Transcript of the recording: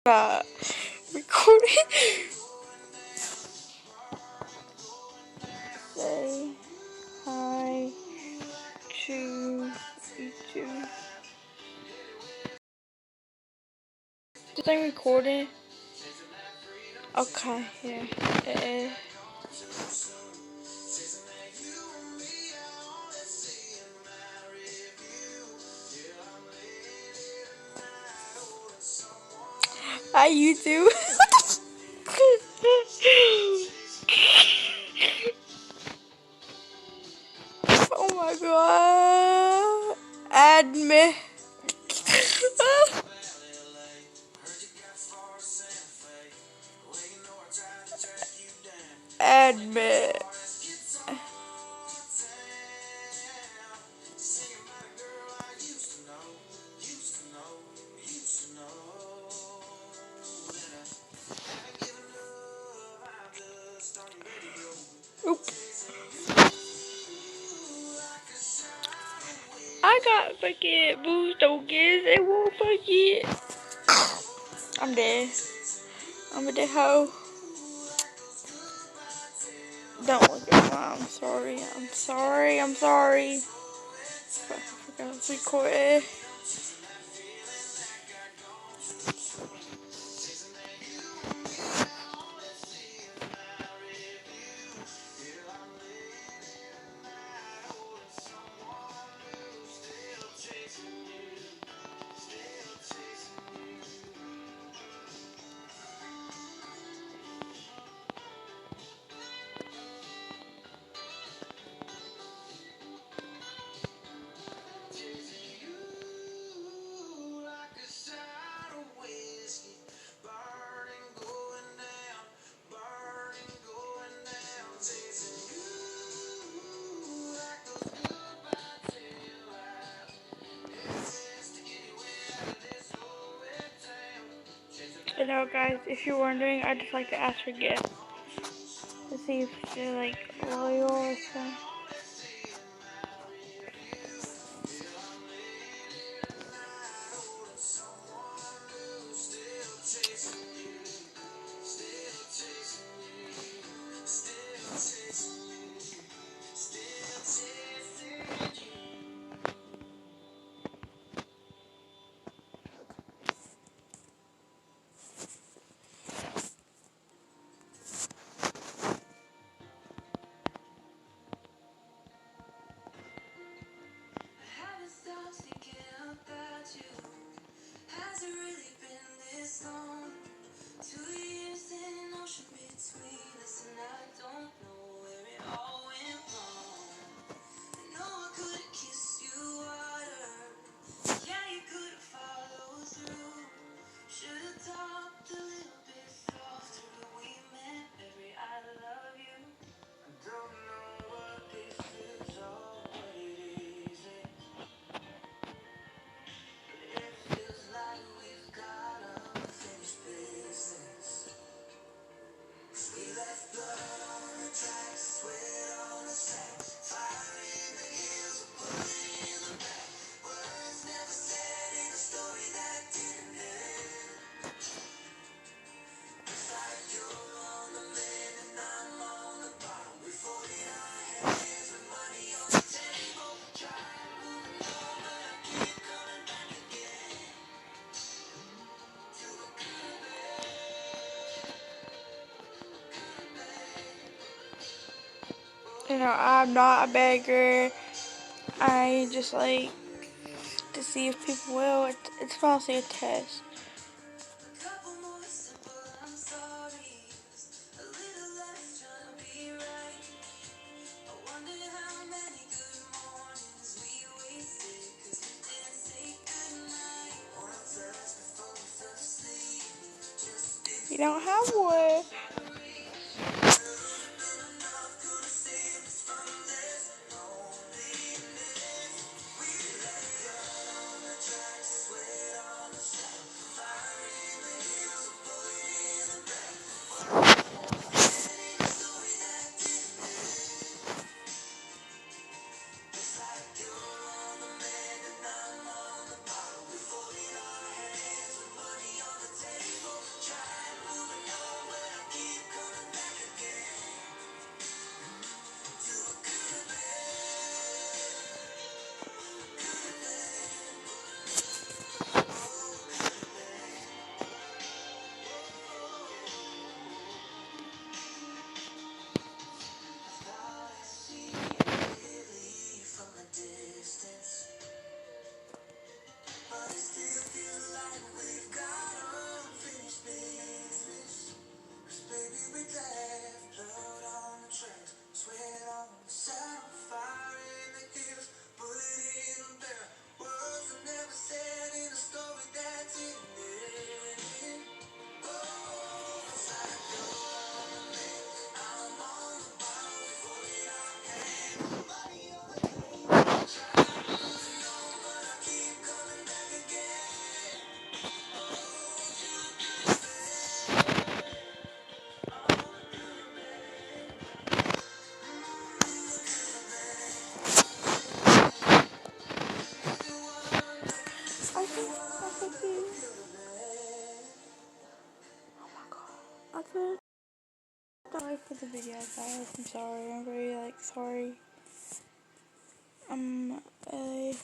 Recording. Say hi to YouTube. This thing recording? Okay, yeah. Hi YouTube. Oh my god. Add me. Add me. Oop. I got fucking boost tokens. They won't forget. I'm dead. I'm a dead hoe. Don't look at mine. I'm sorry. I'm sorry. I'm sorry. I forgot to record it. Hello guys, if you're wondering, I'd just like to ask for gifts. To see if you're like loyal or something. You know, I'm not a beggar. I just like to see if people will. It's mostly a test. You don't have one. that's it. Sorry for the video, guys. I'm sorry. I'm very, like, sorry. I